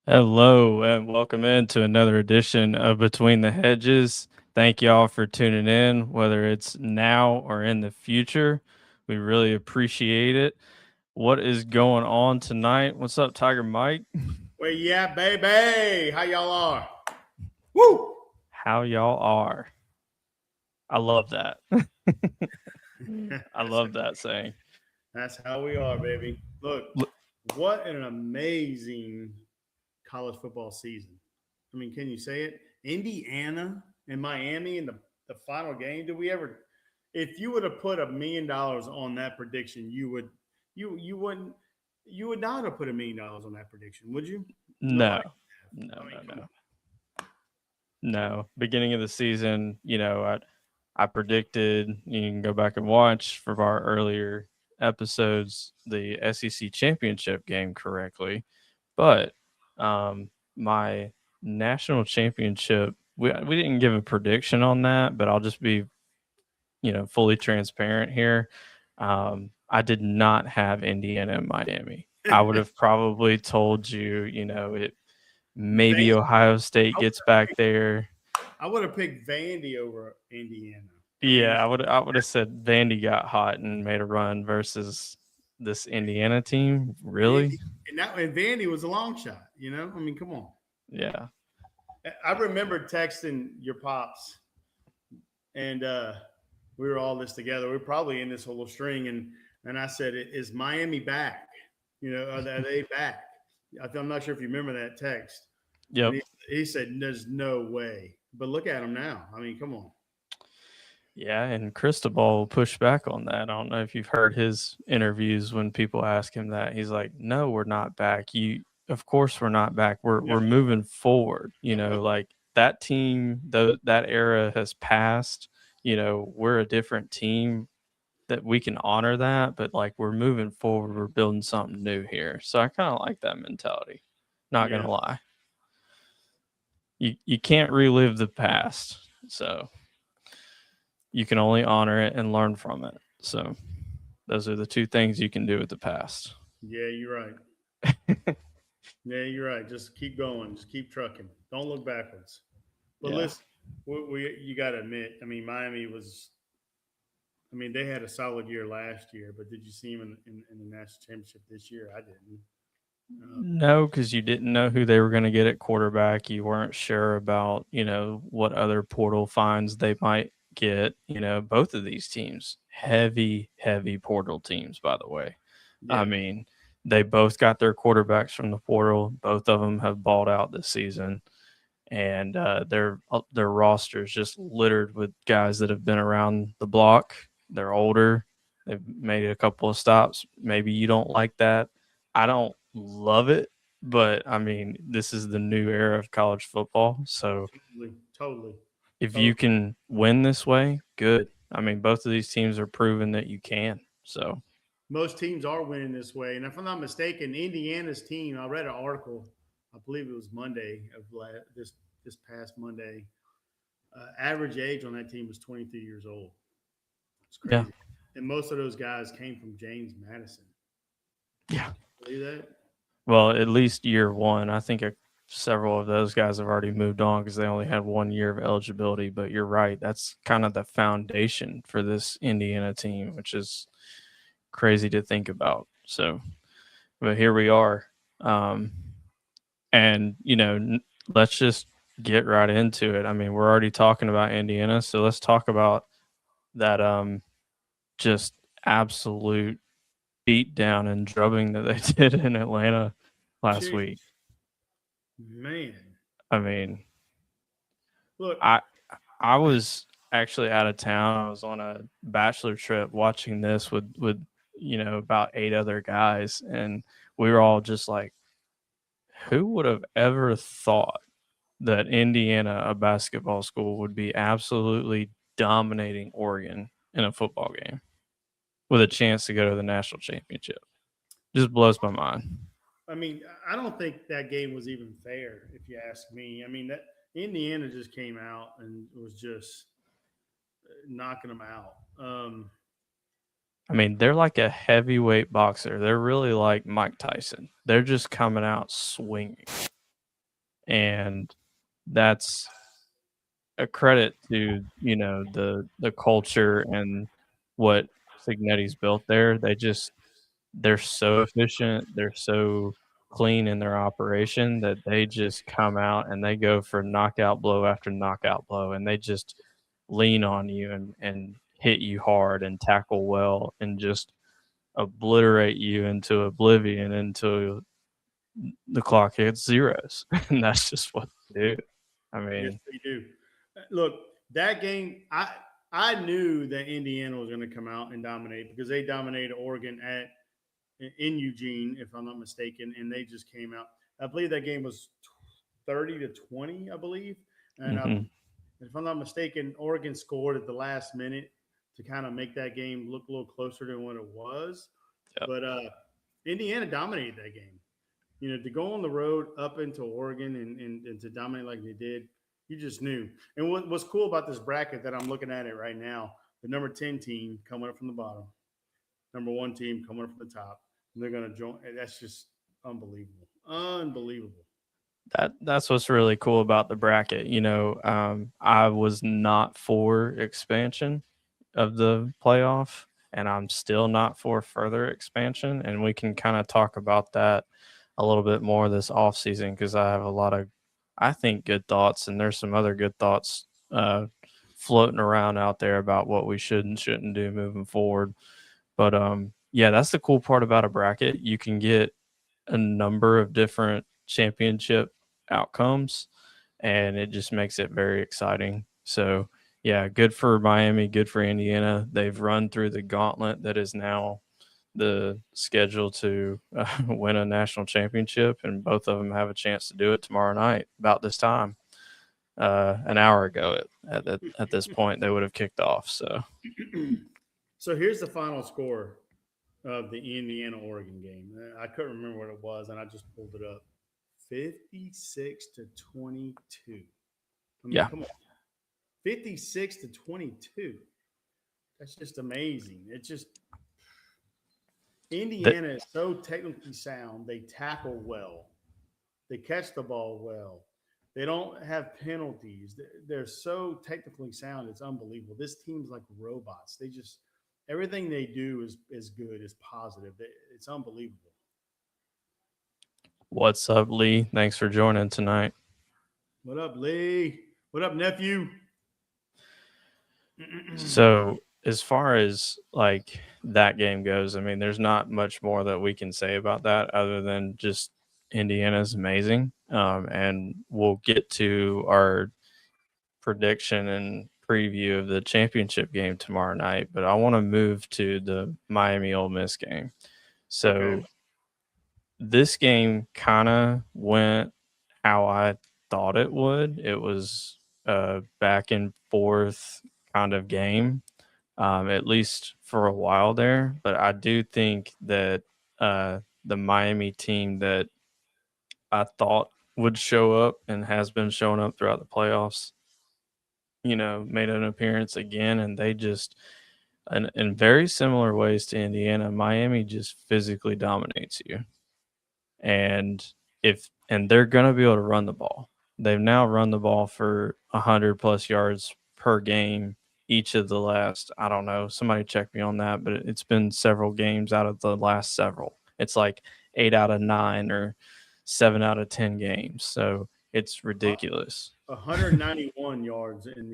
Hello and welcome into another edition of Between the Hedges. Thank y'all for tuning in, whether it's now or in the future. We really appreciate it. What is going on tonight? What's up, Tiger Mike? Well, yeah, baby. How y'all are? Woo! How y'all are? I love that. I that's, love that saying. that's how we are, baby. Look, what an amazing college football season. I mean, can you say it? Indiana and Miami in the final game. Did we ever? If you would have put $1 million on that prediction, you wouldn't you would not have put $1 million on that prediction, would you? No, Nobody. no, I mean, no, come no. No. Beginning of the season, I predicted, you can go back and watch for our earlier episodes, the SEC championship game correctly. But my national championship, we didn't give a prediction on that, but I'll just be, fully transparent here. I did not have Indiana and Miami. I would on. have probably told you, it maybe Van, Ohio State I would gets back there. I would have picked Vandy over Indiana. I Yeah, mean, I would have said Vandy got hot and made a run versus this Indiana team. Really? and Vandy was a long shot. I mean, come on. Yeah. I remember texting your pops, and we were all this together. We are probably in this whole string, and I said, "Is Miami back? Are they back?" I'm not sure if you remember that text, and Yep. he said, "There's no way." But look at him now. I mean, come on. Yeah, and Cristobal pushed back on that. I don't know if you've heard his interviews when people ask him that. He's like, "No, we're not back. Of course we're not back. We're No. moving forward. Like that team, though that era has passed. We're a different team that we can honor that, but like we're moving forward, we're building something new here. So I kind of like that mentality. Not Yeah. gonna lie, you can't relive the past, so you can only honor it and learn from it. So those are the two things you can do with the past. Yeah, you're right. Yeah, you're right. Just keep going. Just keep trucking. Don't look backwards. But Yeah, listen, you got to admit, I mean, Miami was. I mean, they had a solid year last year, but did you see them in the national championship this year? I didn't. no, because you didn't know who they were going to get at quarterback. You weren't sure about what other portal finds they might get. Both of these teams, heavy portal teams, by the way. I Yeah, mean, they both got their quarterbacks from the portal. Both of them have balled out this season, and their roster is just littered with guys that have been around the block. They're older. They've made a couple of stops. Maybe you don't like that. I don't love it, but I mean, this is the new era of college football. So totally, totally, if totally. you can win this way, good. I mean, both of these teams are proving that you can. So Most teams are winning this way, and if I'm not mistaken, Indiana's team. I read an article. I believe it was Monday of this past Monday. Average age on that team was 23 years old. It's yeah, crazy, and most of those guys came from James Madison. yeah. Believe that? Well, at least year one. I think several of those guys have already moved on because they only had 1 year of eligibility. But you're right. That's kind of the foundation for this Indiana team, which is crazy to think about. So, but here we are. Um, and, let's just get right into it. I mean, we're already talking about Indiana. So let's talk about that just absolute beat down and drubbing that they did in Atlanta last Jeez, week. man. I mean, Look, I I was actually out of town. I was on a bachelor trip watching this with about 8 other guys, and we were all just like, who would have ever thought that Indiana, a basketball school, would be absolutely dominating Oregon in a football game with a chance to go to the national championship? Just blows my mind. I mean, I don't think that game was even fair, if you ask me. I mean, that Indiana just came out and was just knocking them out. I mean, they're like a heavyweight boxer. They're really like Mike Tyson. They're just coming out swinging. and that's a credit to the culture and what Signetti's built there. They're so efficient, they're so clean in their operation that they just come out and they go for knockout blow after knockout blow, and they just lean on you and hit you hard and tackle well and just obliterate you into oblivion until the clock hits zeros. And that's just what they do. I Yes, mean, they do. Look, that game, I knew that Indiana was going to come out and dominate because they dominated Oregon at in Eugene, if I'm not mistaken, and they just came out. I believe that game was 30-20, I believe, and mhm, if I'm not mistaken, Oregon scored at the last minute to kind of make that game look a little closer than what it was. yep. But Indiana dominated that game. To go on the road up into Oregon and to dominate like they did, you just knew. And what's cool about this bracket that I'm looking at it right now, the number 10 team coming up from the bottom, number one team coming up from the top, and they're going to join. That's just unbelievable. Unbelievable. That's what's really cool about the bracket. I was not for expansion of the playoff, and I'm still not for further expansion. And we can kind of talk about that a little bit more this off season because I have a lot of, I think, good thoughts, and there's some other good thoughts floating around out there about what we should and shouldn't do moving forward. But yeah, that's the cool part about a bracket. You can get a number of different championship outcomes, and it just makes it very exciting. So, yeah, good for Miami, good for Indiana. They've run through the gauntlet that is now the schedule to win a national championship, and both of them have a chance to do it tomorrow night about this time. An hour ago, at this point, they would have kicked off. So, So here's the final score of the Indiana Oregon game. I couldn't remember what it was, and I just pulled it up. 56-22. I mean, yeah, come on. 56-22. That's just amazing. It's just that Indiana is so technically sound. They tackle well. They catch the ball well. They don't have penalties. They're so technically sound. It's unbelievable. This team's like robots. They just everything they do is good, is positive. It's unbelievable. what's up, Lee? Thanks for joining tonight. What up, Lee? What up, nephew? So, as far as like that game goes, I mean, there's not much more that we can say about that other than just Indiana's amazing. And we'll get to our prediction and preview of the championship game tomorrow night. But I want to move to the Miami Ole Miss game. Okay. So, this game kind of went how I thought it would. It was a back and forth kind of game, at least for a while there. But I do think that the Miami team that I thought would show up and has been showing up throughout the playoffs, made an appearance again, and they just, in very similar ways to Indiana, Miami just physically dominates you. And they're going to be able to run the ball. They've now run the ball for 100 plus yards per game each of the last, I don't know, somebody check me on that, but it's been several games out of the last several. It's like 8 out of 9 or 7 out of 10 games. So it's Uh, ridiculous. 191 yards in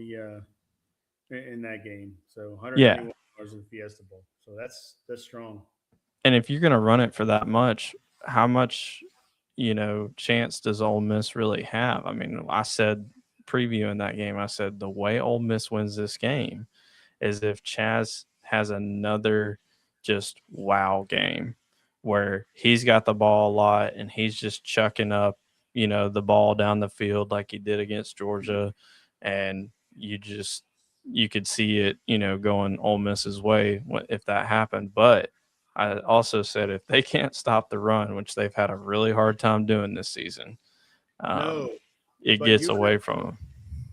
that game. So Yeah. 191 yards in the Fiesta Bowl. So that's strong. And if you're going to run it for that much, how much, chance does Ole Miss really have? I mean, I said previewing that game, I said the way Ole Miss wins this game is if Chaz has another just wow game where he's got the ball a lot and he's just chucking up, the ball down the field like he did against Georgia, and you could see it, going Ole Miss's way if that happened. But I also said if they can't stop the run, which they've had a really hard time doing this season, um, No, it but gets you and I, away from them.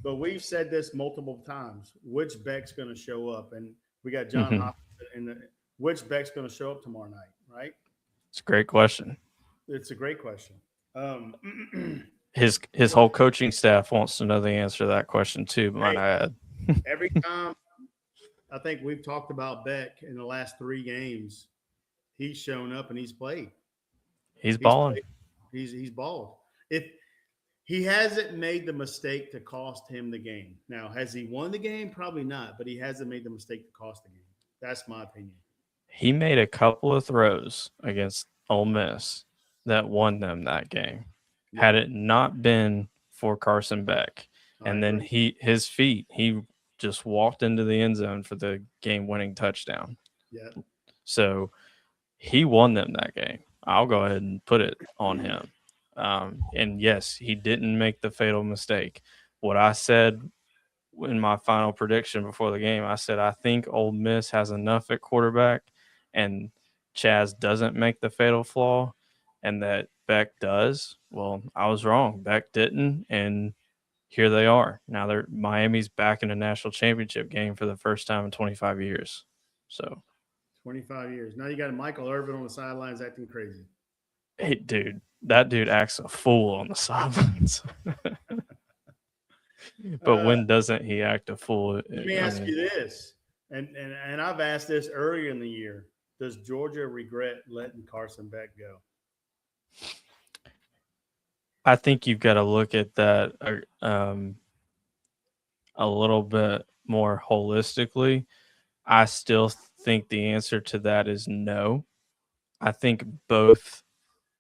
but we've said this multiple times. Which Beck's going to show up? And we got John Hmm. Hopkins in the which Beck's going to show up tomorrow night, right? It's a great question. It's a great question. Um, His whole coaching staff wants to know the answer to that question too, might Hey, I add. every time I think we've talked about Beck in the last 3 games, he's shown up and he's played. He's He's balling. played. He's balled. If he hasn't made the mistake to cost him the game. Now, has he won the game? Probably not, but he hasn't made the mistake to cost the game. That's my opinion. He made a couple of throws against Ole Miss that won them that game. Yeah, Had it not been for Carson Beck, I and then agree. he just walked into the end zone for the game-winning touchdown. Yeah. So he won them that game. I'll go ahead and put it on him. And yes, he didn't make the fatal mistake. What I said in my final prediction before the game, I said I think Ole Miss has enough at quarterback, and Chaz doesn't make the fatal flaw, and that Beck does. Well, I was wrong. Beck didn't, and here they are. Now they're Miami's back in a national championship game for the first time in 25 years. So, 25 years. Now you got Michael Irvin on the sidelines acting crazy. hey, dude, that dude acts a fool on the sidelines. But Uh, when doesn't he act a fool? Let me I ask mean, you this, and I've asked this earlier in the year. Does Georgia regret letting Carson Beck go? I think you've got to look at that a little bit more holistically. I still think the answer to that is no. I think both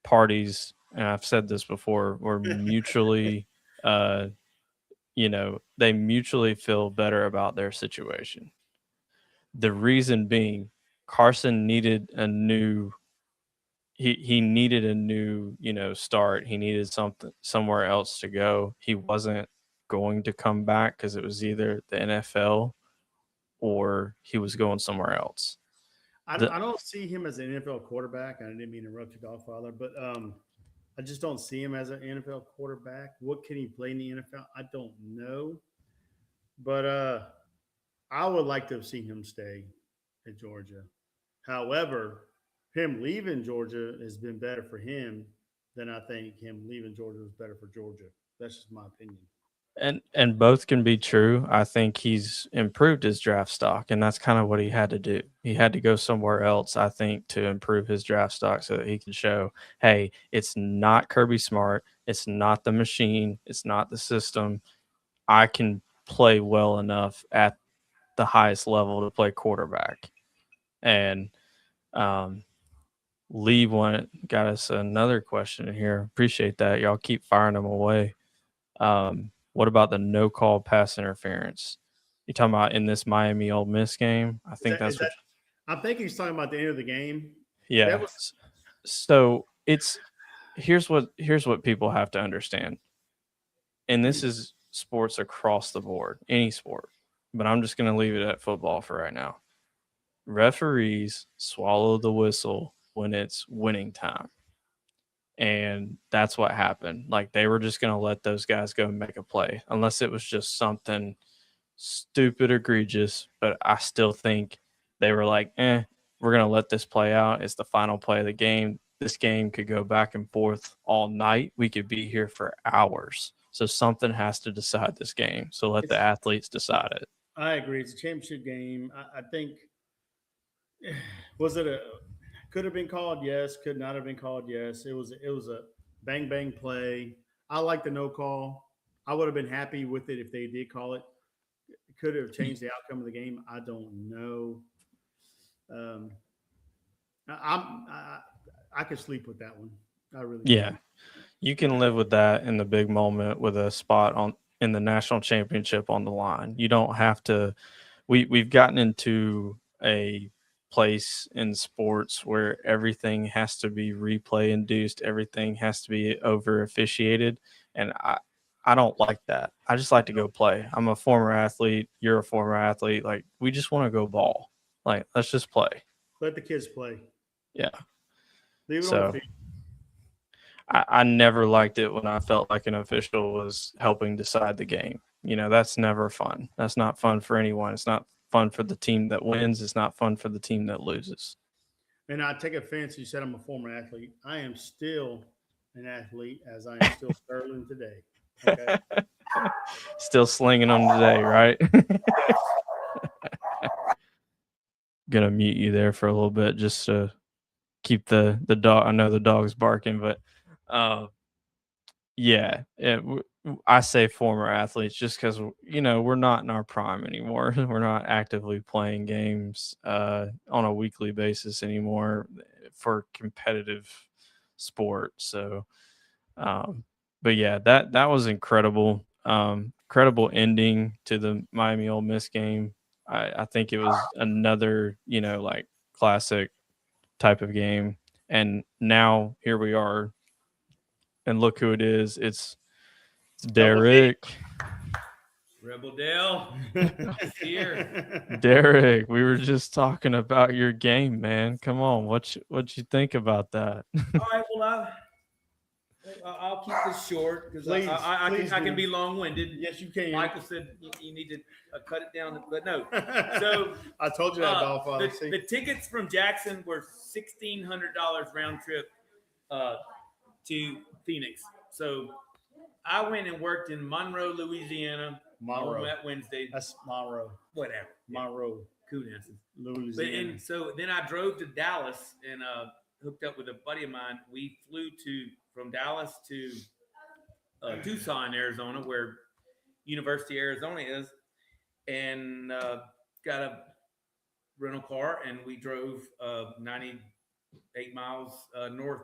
parties, and I've said this before, were mutually, uh, they mutually feel better about their situation. The reason being, Carson needed a new he needed a new start. He needed something somewhere else to go. He wasn't going to come back because it was either the NFL or he was going somewhere else. The I don't see him as an NFL quarterback. I didn't mean to interrupt you, Godfather, but I just don't see him as an NFL quarterback. What can he play in the NFL? I don't know, but I would like to have seen him stay at Georgia. However, him leaving Georgia has been better for him than I think him leaving Georgia was better for Georgia. That's just my opinion. and both can be true. I think he's improved his draft stock, and that's kind of what he had to do. He had to go somewhere else, I think, to improve his draft stock so that he can show, hey, it's not Kirby Smart, it's not the machine, it's not the system. I can play well enough at the highest level to play quarterback. And um, Lee got us another question in here. Appreciate that. Y'all keep firing them away. What about the no call pass interference? You talking about in this Miami Ole Miss game? I Is think that is that's what. that? I think he's talking about the end of the game. That Yeah. was So it's here's what people have to understand, and this is sports across the board, any sport. But I'm just going to leave it at football for right now. Referees swallow the whistle when it's winning time. And that's what happened. Like they were just going to let those guys go and make a play, unless it was just something stupid, egregious. But I still think they were like, we're going to let this play out. It's the final play of the game. This game could go back and forth all night. We could be here for hours. So something has to decide this game. So let the it's. athletes decide it. I agree. It's a championship game. I think was it a could have been called? Yes. Could not have been called? Yes. It was a bang bang play. I like the no call. I would have been happy with it if they did call it. Could have changed the outcome of the game. I don't know. Um, I could sleep with that one. I really Yeah. can. You can live with that in the big moment with a spot on in the national championship on the line. You don't have to we've gotten into a place in sports where everything has to be replay induced, everything has to be over officiated, and I don't like that. I just like to go play. I'm a former athlete, you're a former athlete, like we just want to go ball. Like let's just play. Let the kids play. Yeah. Leave it on the So field. I never liked it when I felt like an official was helping decide the game. That's never fun. That's not fun for anyone. It's not fun for the team that wins. It's not fun for the team that loses. And I take offense. You said I'm a former athlete. I am still an athlete as I am still Sterling today. Okay. Still slinging them today, right? Gonna mute you there for a little bit just to keep the dog. I know the dog's barking, but uh, yeah, I say former athletes just because we're not in our prime anymore. We're not actively playing games on a weekly basis anymore for competitive sport. So, but yeah, that was incredible. Incredible ending to the Miami Ole Miss game. I think it was another like classic type of game, and now here we are, and look who it is. It's Double D. Derek. Rebel Dale here. Derek, we were just talking about your game, man. Come on, what you think about that? All right, well, I'll keep this short because I can be long-winded. Yes, you can. Michael said you need to cut it down, but no. So I told you that, Godfather. The tickets from Jackson were $1,600 round trip to Phoenix. So I went and worked in Monroe, Louisiana. Monroe. On that Wednesday. That's Monroe. Whatever. Monroe. Cool dances. Louisiana. And so then I drove to Dallas and hooked up with a buddy of mine. We flew from Dallas to Tucson, Arizona, where University of Arizona is, and got a rental car, and we drove 98 miles north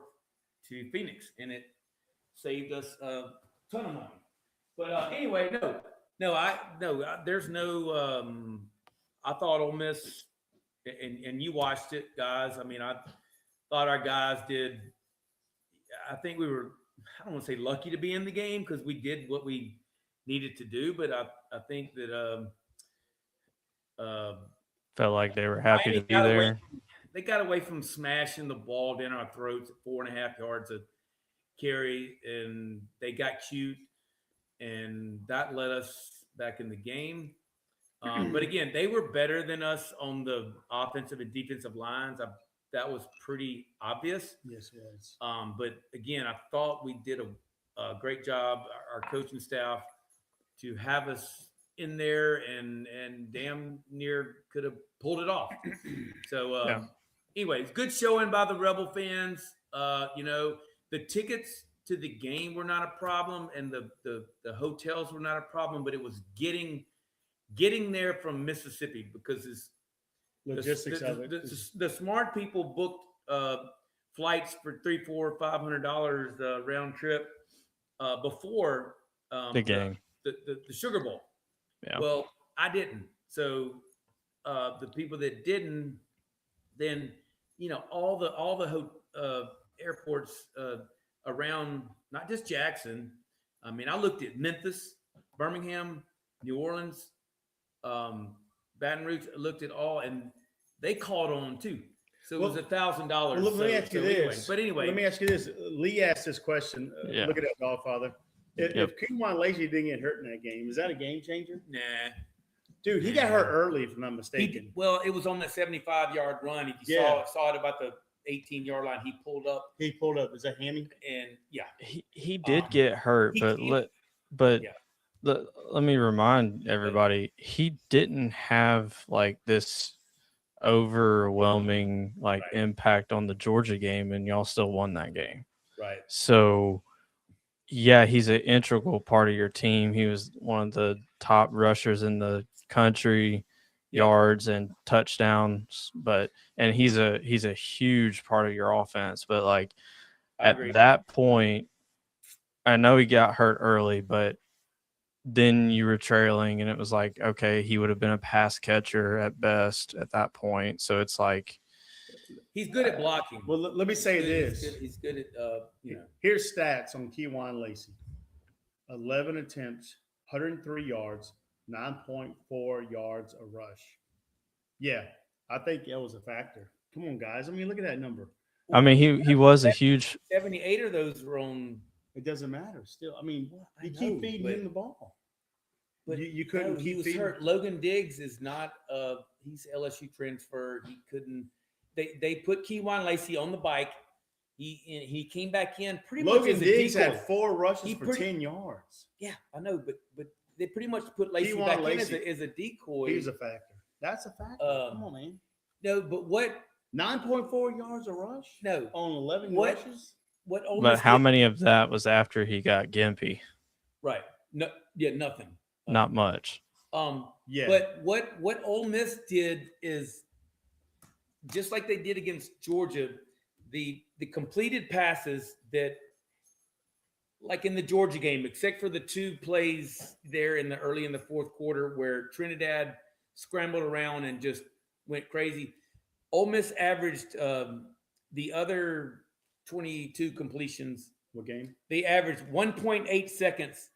to Phoenix, and it saved us a ton of money. But anyway, there's no. I thought Ole Miss, and you watched it, guys. I mean, I thought our guys did. I think we were, I don't want to say lucky to be in the game because we did what we needed to do, but I think that Felt like they were happy to be there. They got away from smashing the ball down our throats at 4.5 yards a carry, and they got cute, and that led us back in the game. But again, they were better than us on the offensive and defensive lines. That was pretty obvious. Yes, it was. But again, I thought we did a great job, our coaching staff, to have us in there and damn near could have pulled it off. So anyways, good showing by the Rebel fans. The tickets to the game were not a problem, and the hotels were not a problem, but it was getting there from Mississippi because it's logistics of it. The smart people booked flights for $300, $400, $500 round trip before the game, the Sugar Bowl. Yeah. Well, I didn't. So the people that didn't, then all the airports around, not just Jackson. I mean, I looked at Memphis, Birmingham, New Orleans, Baton Rouge. Looked at all, and they caught on too. So it was $1,000. Well, let me ask you this. Anyway, let me ask you this. Lee asked this question. Look at that, Godfather. If Keenwan Lacey didn't get hurt in that game, is that a game changer? Nah. Dude, he got hurt early, if I'm not mistaken. It was on that 75-yard run. If you saw it about the 18-yard line, he pulled up. Is that hammy? And yeah, he did get hurt, but let me remind everybody, he didn't have like this overwhelming impact on the Georgia game, and y'all still won that game. Right. So yeah, he's an integral part of your team. He was one of the top rushers in the country, yards and touchdowns, and he's a huge part of your offense. But at that point, I know he got hurt early, but then you were trailing, and it was like, okay, he would have been a pass catcher at best at that point. So it's like he's good at blocking. Well, let me say this. He's good at Here's stats on Keenwan Lacey: 11 attempts, 103 yards, 9.4 yards a rush. Yeah, I think that was a factor. Come on, guys. I mean, look at that number. I mean, he was a huge 78 of those were on. It doesn't matter. Still, I mean, you keep feeding him the ball. But you couldn't. He was hurt. Logan Diggs is not. He's LSU transfer. He couldn't. They put Keenwan Lacey on the bike. He came back in pretty Logan much as a Diggs decoy. had 4 rushes He for pretty- 10 yards. Yeah, I know, but they pretty much put Lacey Kejuan back in Lacey. as a decoy. He's a factor. That's a factor. Come on, man. No, but what? 9.4 yards a rush? No. On 11 What? rushes? What? Ole But Miss how did- many of that was after he got gimpy? Right. No. Yeah. Nothing. Not much. Yeah. But what Ole Miss did is just like they did against Georgia, the completed passes that, like in the Georgia game, except for the 2 plays there in the early in the fourth quarter where Trinidad scrambled around and just went crazy. Ole Miss averaged the other 22 completions. What game? They averaged 1.8 seconds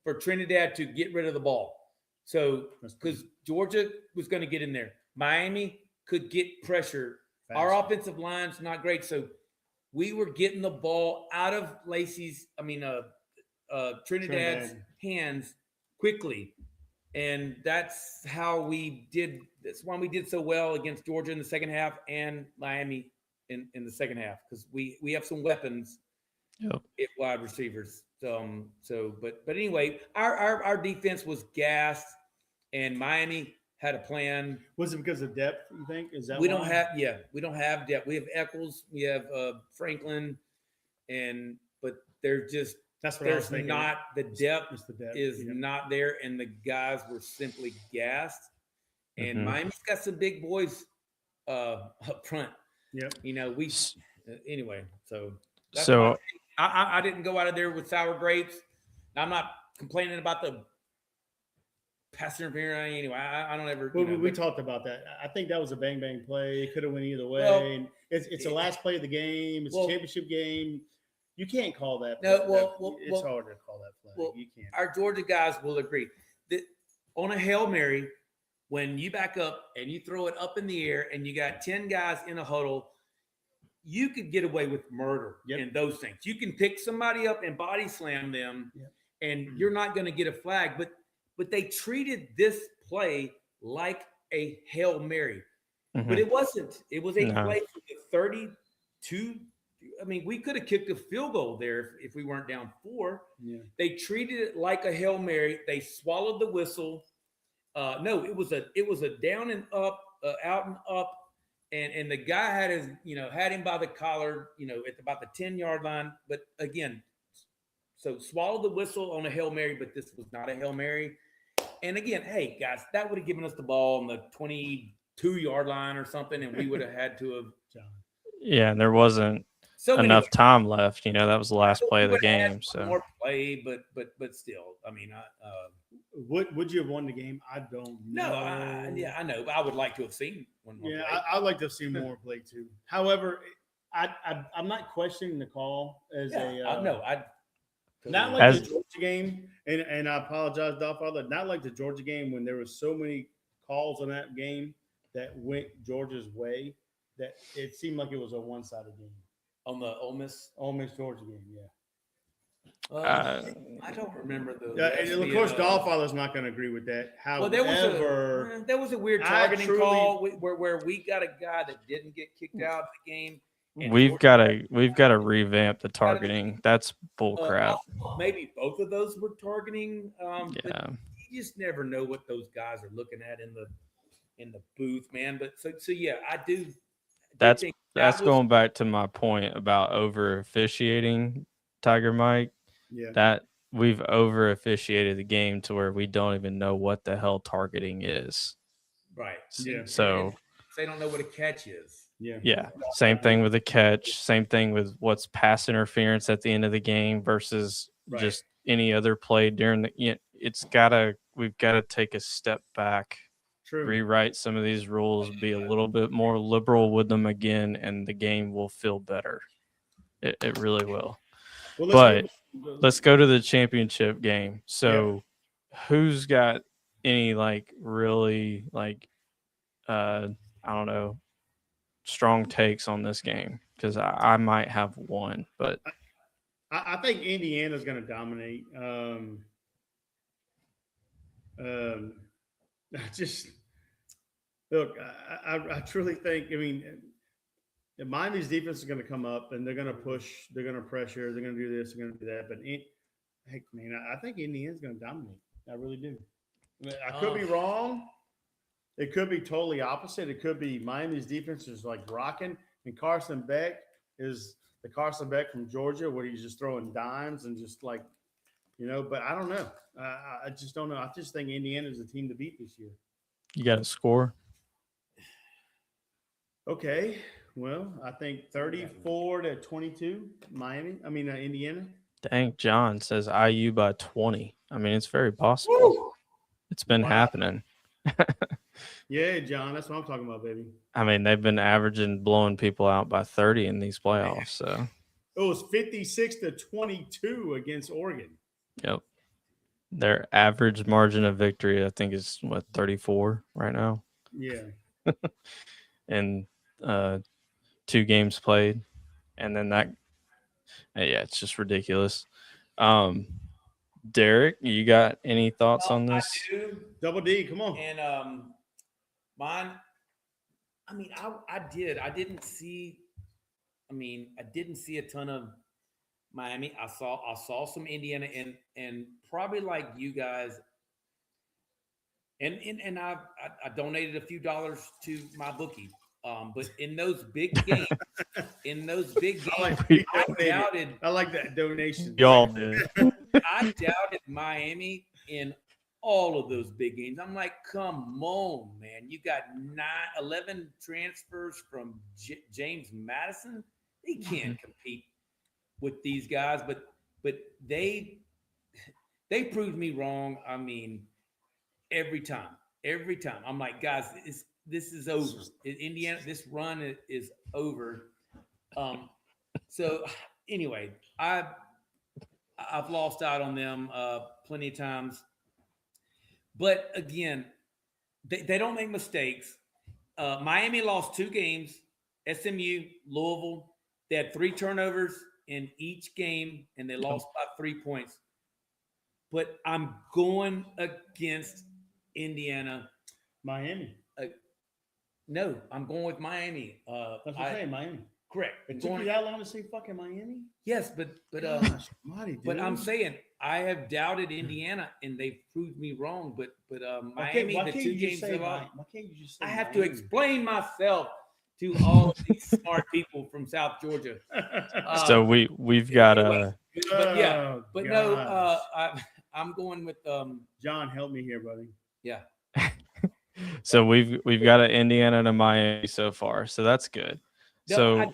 for Trinidad to get rid of the ball. So, because Georgia was going to get in there, Miami could get pressure. Fast. Our offensive line's not great, so we were getting the ball out of Trinidad's hands quickly, and that's how we did. That's why we did so well against Georgia in the second half and Miami in the second half, because we have some weapons Yep. at wide receivers. But anyway, our defense was gassed, and Miami had a plan. Was it because of depth, you think? Is that We why? don't have depth. We have Eccles, we have Franklin, but they're just That's what I was there's thinking. not the depth It's the depth. is yeah. not there, and the guys were simply gassed. And Mhm. Miami's got some big boys up front. Yep. Anyway. So that's So why I didn't go out of there with sour grapes. I'm not complaining about the pass interference. Anyway, I don't ever. Well, we talked about that. I think that was a bang bang play. It could have went either way. Well, and it's the last play of the game. It's a championship game. You can't call that. No, it's hard to call that flag. Well, you can't. Our Georgia guys will agree that on a Hail Mary, when you back up and you throw it up in the air and you got 10 guys in a huddle, you could get away with murder in those things. You can pick somebody up and body slam them, and you're not going to get a flag. But they treated this play like a Hail Mary. Mhm. But it wasn't. It was a No. play for the 32. I mean, we could have kicked a field goal there if we weren't down 4. Yeah. They treated it like a Hail Mary. They swallowed the whistle. No, it was a down and up, out and up, and the guy had him by the collar, at about the 10-yard line. But again, so swallow the whistle on a Hail Mary, but this was not a Hail Mary. And again, hey guys, that would have given us the ball on the 22-yard line or something, and we would have had to have. Yeah, and there wasn't enough time left. That was the last play of the game. So more play, but still, I mean, would you have won the game? I don't know. No, I know, but I would like to have seen one more. Yeah, play. I'd like to have seen more play too. However, I'm not questioning the call as not like the Georgia game, and I apologize, Dollfather. Not like the Georgia game when there were so many calls on that game that went Georgia's way that it seemed like it was a one-sided game. On the Ole Miss Georgia game, yeah. I don't remember the. And of course, Dollfather's not going to agree with that. However, there was a weird targeting call where we got a guy that didn't get kicked out of the game. We've got to revamp the targeting. That's bull crap. Maybe both of those were targeting. Yeah, but you just never know what those guys are looking at in the booth, man. But so yeah, I do. That's going back to my point about over officiating, Tiger Mike. Yeah. That we've over officiated the game to where we don't even know what the hell targeting is. Right. Yeah. So they don't know what a catch is. Yeah. Yeah. Same thing with the catch. Same thing with what's pass interference at the end of the game versus just any other play during the. We've got to take a step back. True. Rewrite some of these rules, be a little bit more liberal with them again, and the game will feel better. It really will. Well, let's go to the championship game. So who's got any really I don't know, strong takes on this game? Because I might have one, but I think Indiana's going to dominate. I truly think. I mean, Miami's defense is going to come up and they're going to push, they're going to pressure, they're going to do this, they're going to do that. But heck, man, I think Indiana's going to dominate. I really do. I could be wrong. It could be totally opposite. It could be Miami's defense is like rocking, and Carson Beck is the Carson Beck from Georgia, where he's just throwing dimes and just like, But I don't know. I just don't know. I just think Indiana's the team to beat this year. You got a score? Okay. Well, I think 34-22, Indiana. Dang, John says IU by 20. I mean, it's very possible. Woo! It's been happening. Yeah, John, that's what I'm talking about, baby. I mean, they've been averaging blowing people out by 30 in these playoffs. So it was 56-22 against Oregon. Yep. Their average margin of victory, I think, is 34 right now. Yeah. And 2 games played, and then it's just ridiculous. Derek, you got any thoughts on this? Double D, come on. And mine, I didn't see a ton of Miami. I saw some Indiana, and probably like you guys, and I donated a few dollars to my bookie. But in those big games, I like that donation. Y'all did. I doubted Miami in all of those big games. I'm like, come on, man. You got 11 transfers from James Madison. They can't compete with these guys, but they proved me wrong. I mean, every time. I'm like, guys, this is over. Indiana, this run is over. So anyway, I've lost out on them plenty of times. But again, they don't make mistakes. Miami lost 2 games. SMU, Louisville, they had 3 turnovers in each game, and they lost by 3 points. But I'm going against Indiana. Miami. No, I'm going with Miami. That's what I'm saying, Miami. Correct. It took you that long to say fucking Miami? Yes, but I'm saying I have doubted Indiana, and they've proved me wrong. But Miami, the 2 games they lost. Why can't you just say I have to explain myself to all of these smart people from South Georgia. So we've got I'm going with John. Help me here, buddy. Yeah. So we've got an Indiana and a Miami so far, so that's good. I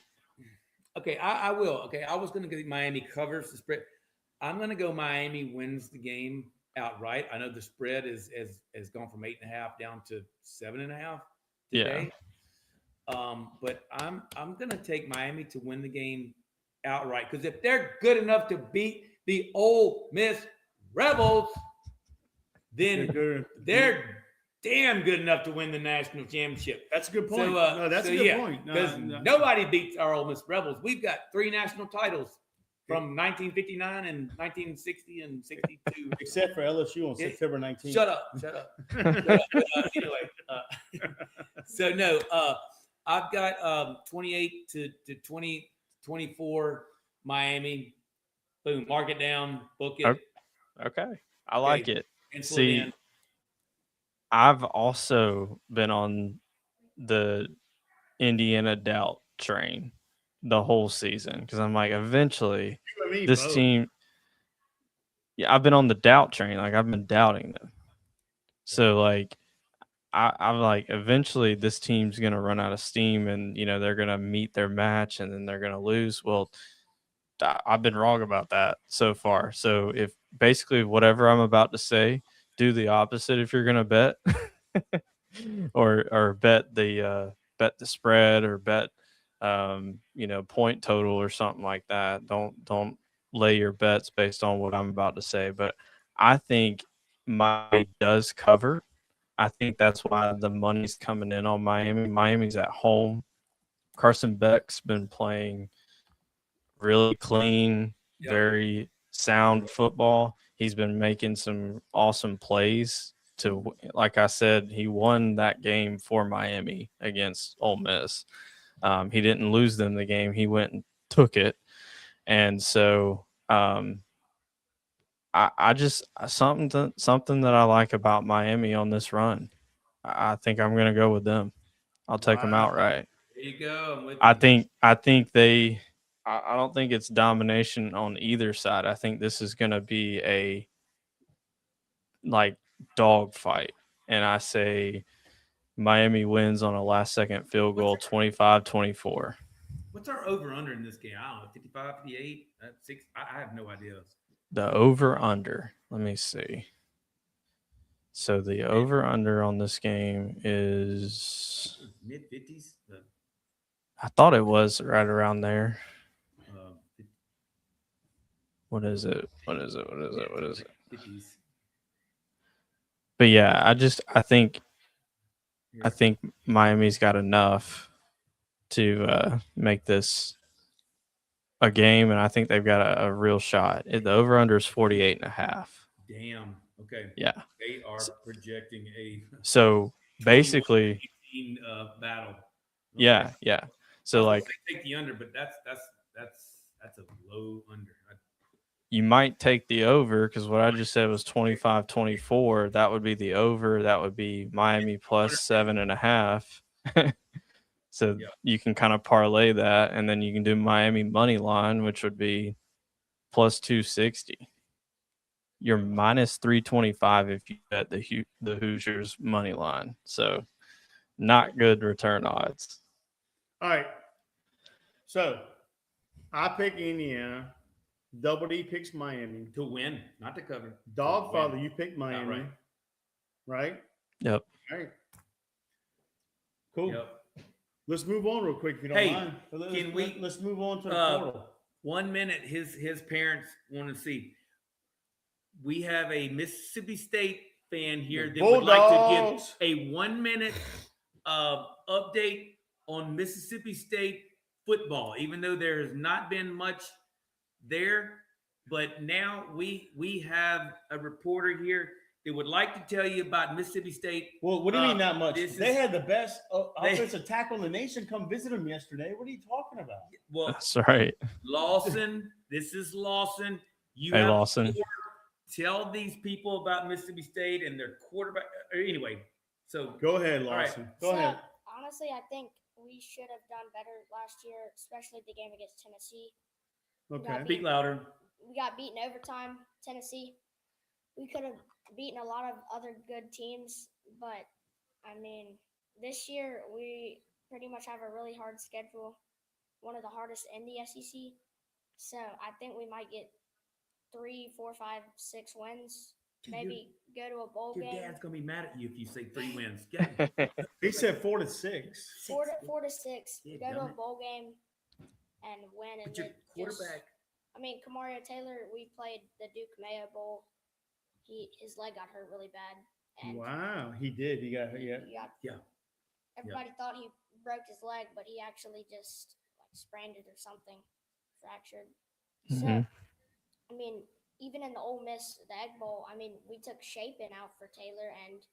will. Okay, I was going to go Miami covers the spread. I'm going to go Miami wins the game outright. I know the spread has gone from 8.5 down to 7.5 today. Yeah. But I'm going to take Miami to win the game outright, because if they're good enough to beat the Ole Miss Rebels, then they're damn good enough to win the national championship. That's a good point. That's a good point. Because nobody beats our Ole Miss Rebels. We've got 3 national titles from 1959 and 1960 and 62. Except for LSU on September 19th. Shut up. Anyway. I've got 28 to 24 Miami. Boom. Mark it down. Book it. Okay. I like it. See, I've also been on the Indiana doubt train the whole season, because I'm like, eventually this team. Yeah, I've been on the doubt train. Like, I've been doubting them. So like, I'm like, eventually this team's gonna run out of steam, and they're gonna meet their match, and then they're gonna lose. Well, I've been wrong about that so far. So if basically whatever I'm about to say, do the opposite if you're gonna bet, or bet the spread, or bet point total or something like that. Don't lay your bets based on what I'm about to say. But I think Miami does cover. I think that's why the money's coming in on Miami. Miami's at home. Carson Beck's been playing really clean, very sound football. He's been making some awesome plays like I said, he won that game for Miami against Ole Miss. He didn't lose them the game. He went and took it. And so I just something that I like about Miami on this run. I think I'm going to go with them. I'll take them outright. There you go. I'm with I you. think I don't think it's domination on either side. I think this is going to be a like dog fight. And I say Miami wins on a last second field goal 25-24. What's our over under in this game? I don't know, 55, 58, 6. I have no idea. The over under. Let me see. So the over under on this game is mid 50s. I thought it was right around there. What is it? What is it? 50s. But yeah, I think Miami's got enough to make this a game, and I think they've got a real shot. The over under is 48.5. Damn. Okay. Yeah. They are projecting a so basically battle. Okay. Yeah. So like take the under, but that's a low under. You might take the over because what I just said was 25-24. That would be the over. That would be Miami plus 7.5. So you can kind of parlay that, and then you can do Miami money line, which would be plus 260. You're minus 325 if you bet the Hoosiers money line. So not good return odds. All right. So I pick Indiana. Double D picks Miami to win, not to cover. Dogfather, you pick Miami, right? Yep. All right. Cool. Yep. Let's move on real quick if you don't mind. Let's move on to the portal. 1 minute. His parents want to see. We have a Mississippi State fan here that would like to give a 1 minute update on Mississippi State football, even though there has not been much there, but now we have a reporter here that would like to tell you about Mississippi State. Well, what do you mean not much? They had the best offensive tackle in the nation come visit them yesterday. What are you talking about? Well, that's right. Lawson, this is Lawson. Hey, Lawson. Tell these people about Mississippi State and their quarterback. Anyway, so go ahead, Lawson. Right. Go ahead. Honestly, I think we should have done better last year, especially the game against Tennessee. Okay. Speak louder. We got beaten overtime, Tennessee. We could have beaten a lot of other good teams, but I mean, this year we pretty much have a really hard schedule, one of the hardest in the SEC. So I think we might get 3, 4, 5, 6 wins. Maybe go to a bowl game. Your dad's gonna be mad at you if you say 3 wins. He said 4 to 6. 4 to 6. Go to a bowl game and win. And your quarterback. Kamario Taylor. We played the Duke Mayo Bowl. His leg got hurt really bad. And wow, he did. He got hurt. Yeah. Everybody thought he broke his leg, but he actually just sprained it or something, fractured. Mm-hmm. So, even in the Ole Miss, the Egg Bowl, we took Shapen out for Taylor, and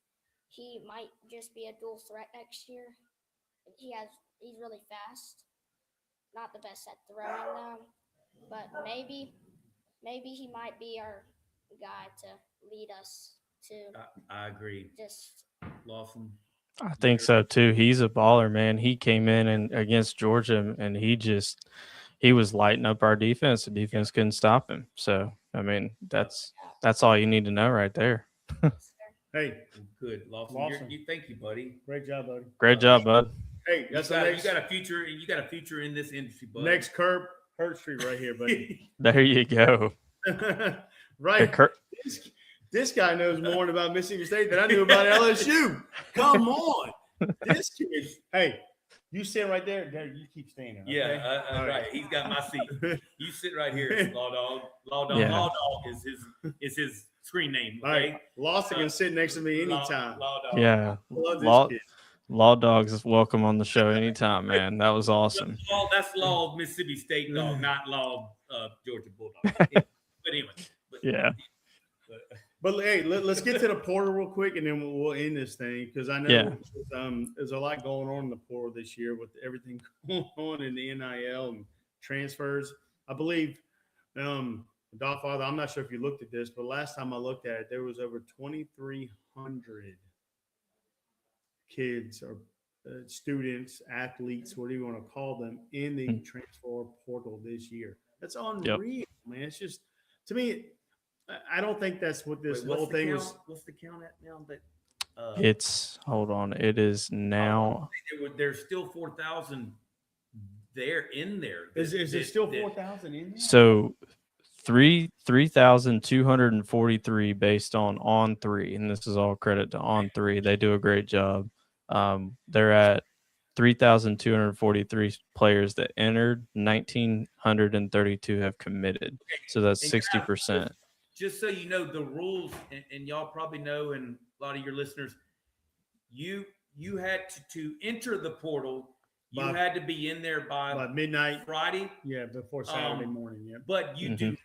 he might just be a dual threat next year. He's really fast. Not the best at throwing, but maybe he might be our guy to lead us to. I agree. Just Lawson. I think so too. He's a baller, man. He came in and against Georgia, and he was lighting up our defense. The defense couldn't stop him. So that's all you need to know right there. Hey, good, Lawson. Thank you, buddy. Great job, buddy. Great job, bud. Hey, you got a future. You got a future in this industry, bud. Next curb, Hurt Street, right here, buddy. There you go. Right. This guy knows more about Mississippi State than I knew about LSU. Come on, this kid. Hey, you sit right there. You keep staying there. Okay? Yeah, right. He's got my seat. You sit right here, Law Dog. Law Dog. Yeah. Law Dog is his screen name. Okay. All right. Lawson can sit next to me anytime. Law Dog. Yeah. Law Dogs is welcome on the show anytime, man. That was awesome. That's Law of Mississippi State Dog, not Law of Georgia Bulldog. But anyway. Yeah. But hey, let's get to the portal real quick, and then we'll end this thing because I know Yeah. there's a lot going on in the portal this year with everything going on in the NIL and transfers. I believe, Godfather, I'm not sure if you looked at this, but last time I looked at it, there was over 2,300 kids or students, athletes, whatever you want to call them, in the transfer portal this year. That's unreal, man. It's just, to me, I don't think that's what this Wait, whole thing was. What's the count at now? That It's hold on. It is now. there's still 4,000 there in there. Is there still 4,000 in there? So 3,243 based on three, and this is all credit to On Three. They do a great job. They're at 3,243 players that entered. 1,932 have committed. So that's 60%. Just so you know the rules, and y'all probably know, and a lot of your listeners, you had to enter the portal. You had to be in there by midnight Friday. Yeah, before Saturday morning. Yeah, but you do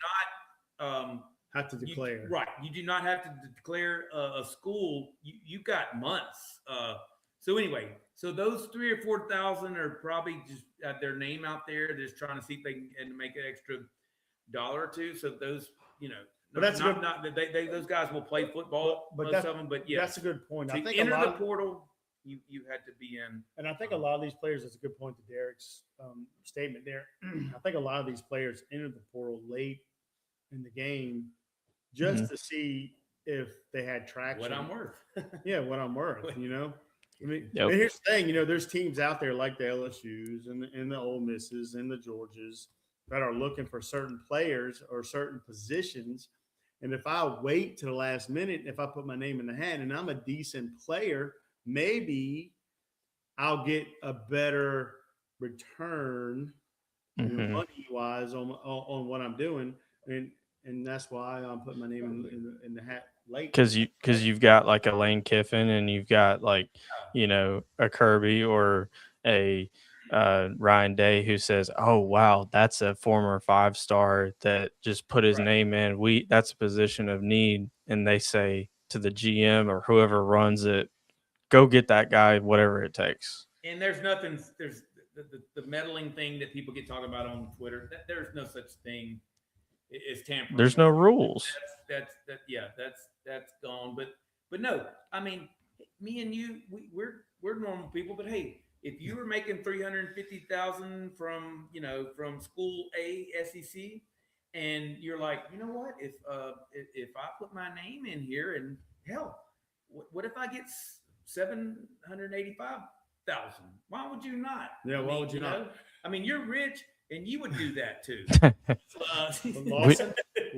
not have to declare. You do not have to declare a school. You got months. So anyway, so those 3,000 or 4,000 are probably just got their name out there. They're just trying to see if they can make an extra $1 or $2. So those, but that's those guys will play football, but most of them. But yeah, that's a good point. To enter the portal, you had to be in. And I think a lot of these players, that's a good point to Derek's statement there. I think a lot of these players entered the portal late in the game just to see if they had traction. What I'm worth. Yeah, what I'm worth, I mean, and Yep. here's the thing, there's teams out there like the LSUs and the Ole Misses and the Georgias that are looking for certain players or certain positions. And if I wait to the last minute, if I put my name in the hat and I'm a decent player, maybe I'll get a better return money-wise on what I'm doing. And that's why I'm putting my name in the hat late. Because you've got like a Lane Kiffin, and you've got like a Kirby or a Ryan Day who says, "Oh wow, that's a former 5-star that just put his name in. That's a position of need," and they say to the GM or whoever runs it, "Go get that guy, whatever it takes." And there's nothing. There's the meddling thing that people get talking about on Twitter. There's no such thing. Is tampering. There's no rules. That's gone. But no, I mean, me and you, we're normal people. But hey, if you were making $350,000 from school A SEC, and you're like, you know what, if I put my name in here, and hell, what if I get $785,000? Why would you not? Yeah, why would you not? I mean, you're rich. And you would do that too. Lawson,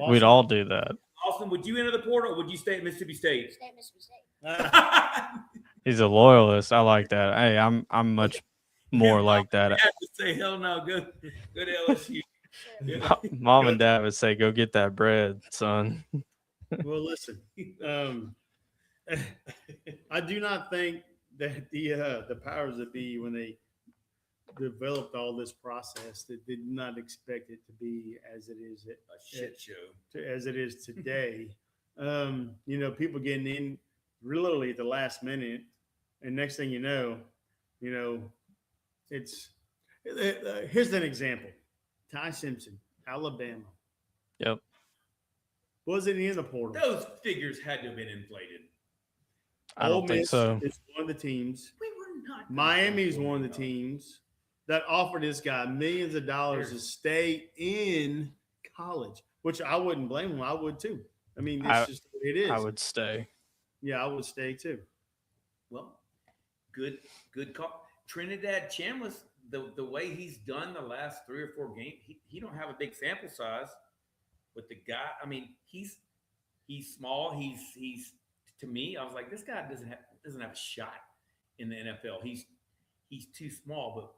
we'd all do that. Austin, would you enter the portal or would you stay at Mississippi State? Stay at Mississippi State. He's a loyalist. I like that. Hey, I'm much more like that. I have to say, hell no, go to LSU. Mom and Dad would say, "Go get that bread, son." Well, listen, I do not think that the powers that be, when they developed all this process, that did not expect it to be as it is a shit show as it is today. People getting in literally at the last minute, and next thing you know, it's here's an example: Ty Simpson, Alabama. Yep. Wasn't in the portal. Those figures had to have been inflated. I don't think so. It's one of the teams. We were not. Miami's one of the teams that offered this guy millions of dollars to stay in college, which I wouldn't blame him. I would too. I mean, it's just the way it is. I would stay. Yeah, I would stay too. Well, good call. Trinidad Chambliss, the way he's done the last 3 or 4 games, he don't have a big sample size, but the guy, I mean, he's small. He's to me, I was like, this guy doesn't have a shot in the NFL. He's too small, but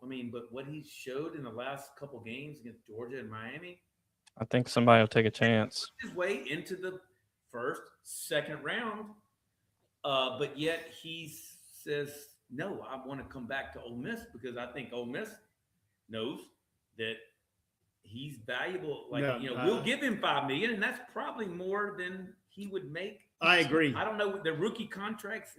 what he showed in the last couple games against Georgia and Miami, I think somebody will take a chance. His way into the first, second round, but yet he says, "No, I want to come back to Ole Miss because I think Ole Miss knows that he's valuable. Like, No, we'll give him $5 million, and that's probably more than he would make. I agree. I don't know the rookie contracts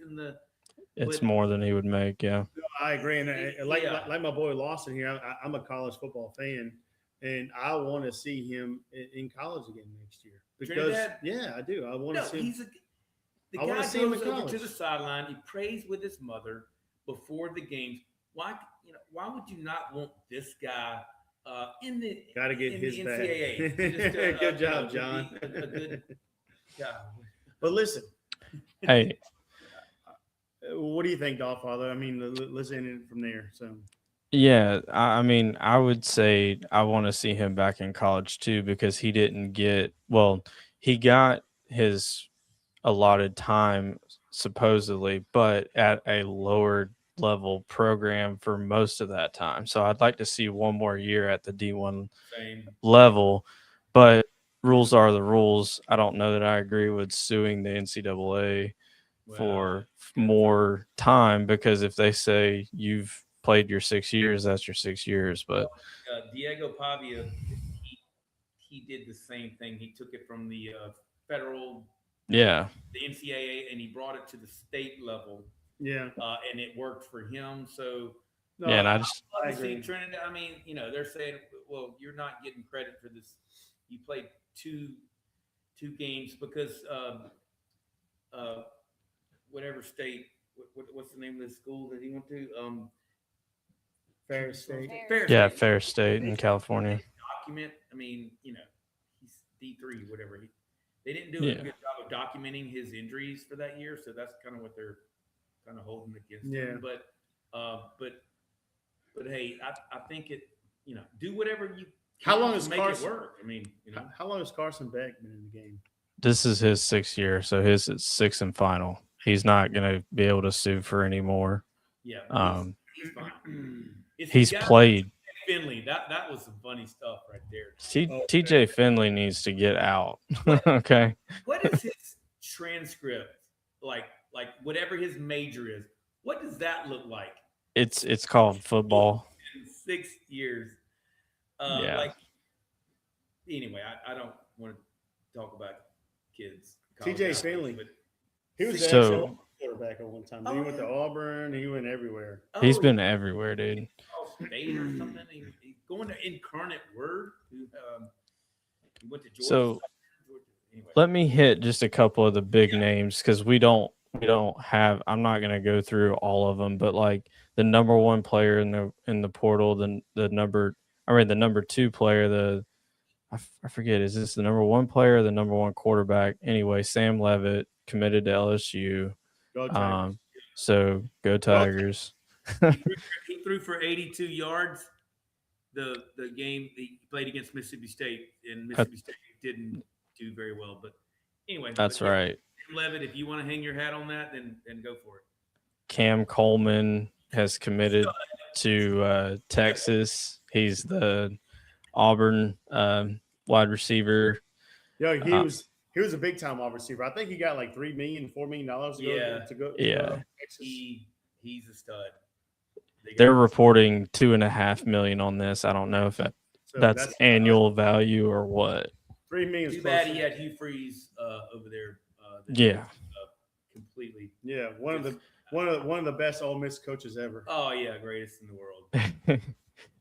It's but- more than he would make. Yeah. I agree. And like my boy Lawson here, I'm a college football fan, and I want to see him in college again next year. Because Trinidad? yeah, I do. I want to see him. The I wanna guy see him goes in over college. to the sideline. He prays with his mother before the games. Why would you not want this guy in the Got to get in his the back. NCAA? Good job, to be John. a good guy. But listen, Hey, what do you think, Dollfather? I mean, let's end it from there. So yeah, I mean, I would say I want to see him back in college too because he didn't get, well, he got his allotted time supposedly, but at a lower level program for most of that time. So I'd like to see one more year at the D1 Same. level, but rules are the rules. I don't know that I agree with suing the NCAA for more time because if they say you've played your 6 years, that's your 6 years. But Diego Pavia, he did the same thing. He took it from the federal, yeah, the NCAA, and he brought it to the state level. yeah, And it worked for him. So no, yeah, and I I'd just love to see agree. Trinidad. I mean, they're saying, well, you're not getting credit for this. You played two games because whatever state, what's the name of the school that he went to? Ferris State. yeah, Fair State in California. Document. I mean, he's D3, whatever. They didn't do Yeah. a good job of documenting his injuries for that year, so that's kind of what they're kind of holding against Yeah. him. But hey, I think it. Do whatever you. How can long to has make Carson- it work? I mean, How long has Carson Beck been in the game? This is his 6th year, so his is 6th and final. He's not going to be able to sue for any more. yeah. He's fine. It's He's the guy- played. Finley. That was some funny stuff right there. TJ Finley needs to get out. Okay. What is his transcript like? Like whatever his major is, what does that look like? It's called football. In 6 years. Yeah. Like, anyway, I don't want to talk about kids. college TJ athletes, Finley. but He was So- the actual quarterback at one time. He went to Auburn. He went everywhere. He's oh, been everywhere, dude. State or something. He's going to Incarnate Word. He went to Georgia. So, anyway. let me hit just a couple of the big names because we don't have. I'm not gonna go through all of them, but like the number one player in the portal, the number 2 player, I forget, is this the number 1 player or the number 1 quarterback? Anyway, Sam Levitt committed to LSU. Go Tigers. So go Tigers. He threw for 82 yards. The game he played against Mississippi State, and Mississippi State didn't do very well. But anyway, That's right. Levitt, if you want to hang your hat on that, then go for it. Cam Coleman has committed to Texas. He's the Auburn wide receiver. Yo, he was a big time wide receiver. I think he got like $3 million, $4 million to go. Yeah. To Texas. He's a stud. They're reporting $2.5 million on this. I don't know if So that's annual value or what. $3 million. Too bad he had Hugh Freeze over there. Yeah. Completely. Yeah, one of the best Ole Miss coaches ever. Oh yeah, greatest in the world.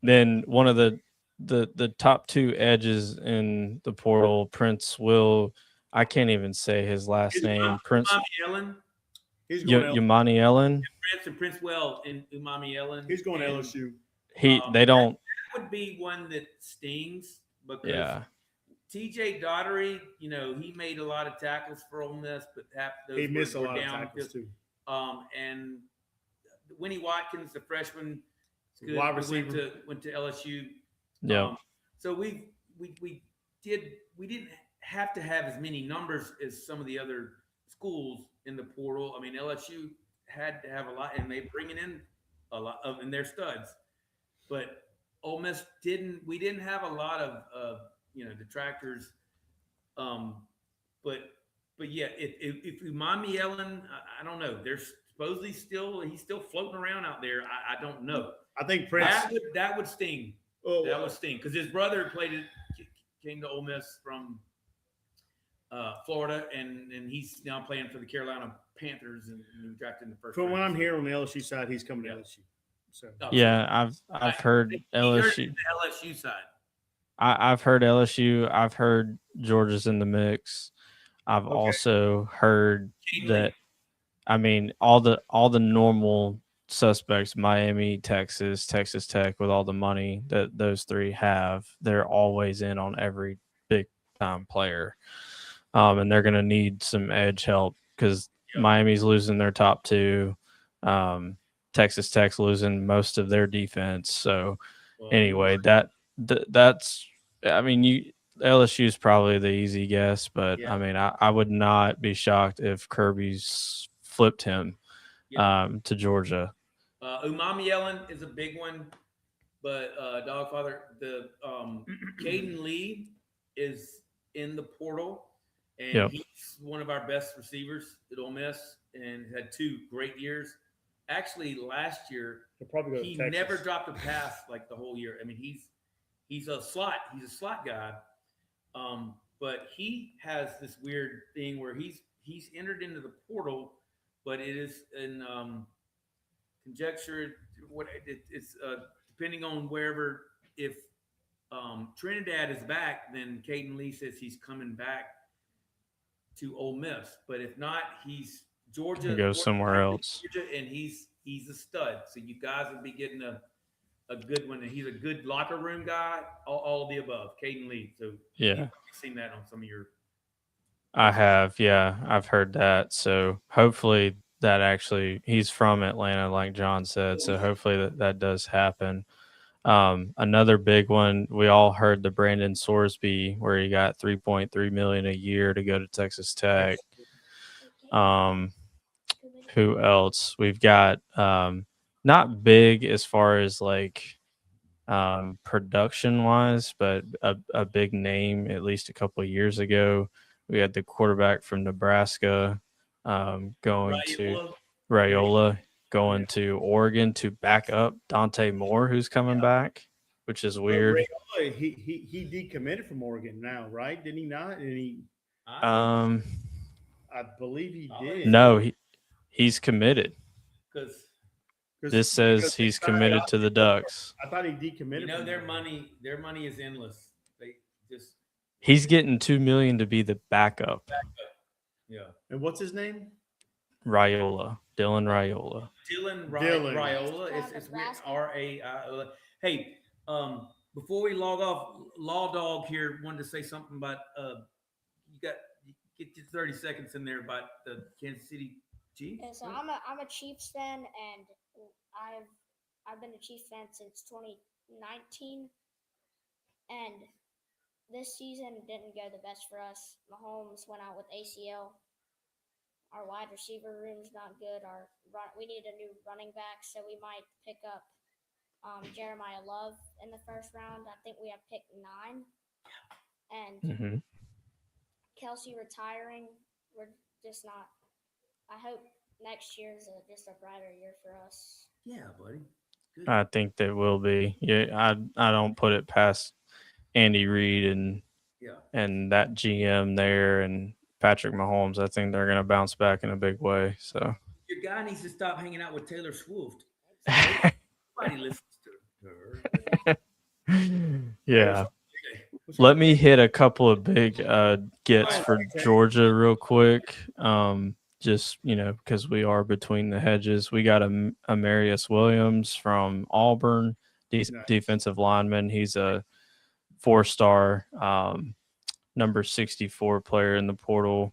Then one of the top 2 edges in the portal, Prince Will. I can't even say his last name. Prince Ellen. He's going. Yamani Ellen. Prince Well and Umami Ellen. He's going to LSU. They don't. That would be one that stings because Yeah. TJ Daugherty, he made a lot of tackles for Ole Miss, but half those He missed a were lot of down tackles too. And Winnie Watkins, the freshman, good, Wide receiver. went to LSU. Yeah. So we didn't have to have as many numbers as some of the other schools in the portal. I mean, LSU had to have a lot, and they bringing in a lot of in their studs, but Ole Miss didn't. We didn't have a lot of detractors. But yeah, if Umami Ellen, I don't know. There's supposedly he's still floating around out there. I don't know. I think Prince. That would sting. That was Sting because his brother came to Ole Miss from Florida, and he's now playing for the Carolina Panthers and drafted in the first. From what round, I'm hearing on the LSU side, he's coming to LSU. So Yeah, I've heard he heard LSU. the LSU side. I've heard LSU. I've heard Georgia's in the mix. I've also heard that. I mean, all the normal suspects: Miami, Texas, Texas Tech, with all the money that those three have, they're always in on every big time player, and they're going to need some edge help because Miami's losing their top two. Texas Tech's losing most of their defense. So anyway, that's I mean LSU is probably the easy guess, but I mean I would not be shocked if Kirby's flipped him to Georgia. Umami Ellen is a big one, but Dogfather, the Caden Lee is in the portal, and he's one of our best receivers at Ole Miss, and had 2 great years. Actually, last year he never dropped a pass like the whole year. I mean, he's a slot guy, but he has this weird thing where he's entered into the portal, but it is in conjecture. It's depending on wherever. If Trinidad is back, then Caden Lee says he's coming back to Ole Miss. But if not, he's Georgia. He goes somewhere else. Georgia, and he's a stud. So you guys will be getting a good one. And he's a good locker room guy. All of the above. Caden Lee. So you've seen that on some of your. I have, yeah, I've heard that. So hopefully that actually, he's from Atlanta, like John said. So hopefully that does happen. Another big one, we all heard the Brandon Sorsby, where he got $3.3 million a year to go to Texas Tech. Who else? We've got not big as far as like production wise, but a big name at least a couple of years ago. We had the quarterback from Nebraska going to Raiola, going to Oregon to back up Dante Moore, who's coming back, which is weird. Raiola, he decommitted from Oregon now, right? Did he not? I believe he did. No, he's committed. Because this says he's committed to the Ducks. I thought he decommitted. You know, their money is endless. They just he's getting $2 million to be the backup. Yeah. And what's his name? Raiola. Dylan Raiola. Raiola. It's weird. R-A-I-O-L. Hey, before we log off, Law Dog here wanted to say something about get your 30 seconds in there about the Kansas City Chiefs. Yeah, so I'm a Chiefs fan, and I've been a Chiefs fan since 2019, and this season didn't go the best for us. Mahomes went out with ACL. Our wide receiver room's not good. We need a new running back, so we might pick up Jeremiah Love in the first round. I think we have pick 9, and Kelsey retiring. We're just not. I hope next year is just a brighter year for us. Yeah, buddy. Good. I think there will be. Yeah, I don't put it past Andy Reid and that GM there and Patrick Mahomes. I think they're going to bounce back in a big way. So your guy needs to stop hanging out with Taylor Swift. Nobody listens to her. Yeah. Let me hit a couple of big gets for Georgia real quick. Just, because we are between the hedges. We got Amarius Williams from Auburn, defensive lineman. He's a 4-star, number 64 player in the portal.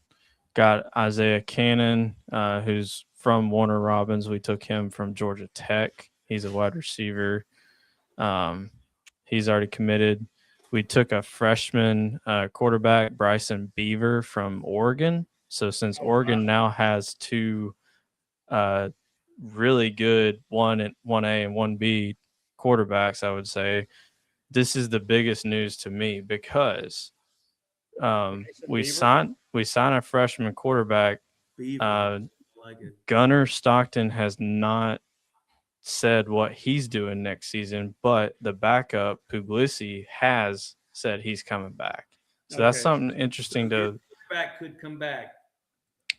Got Isaiah Cannon, who's from Warner Robins. We took him from Georgia Tech. He's a wide receiver. He's already committed. We took a freshman quarterback, Bryson Beaver, from Oregon. So since Oregon now has 2 really good 1A and 1B quarterbacks, I would say this is the biggest news to me because we signed a freshman quarterback. Gunnar Stockton has not said what he's doing next season, but the backup Puglisi has said he's coming back. So that's Okay. something interesting to. Back could come back.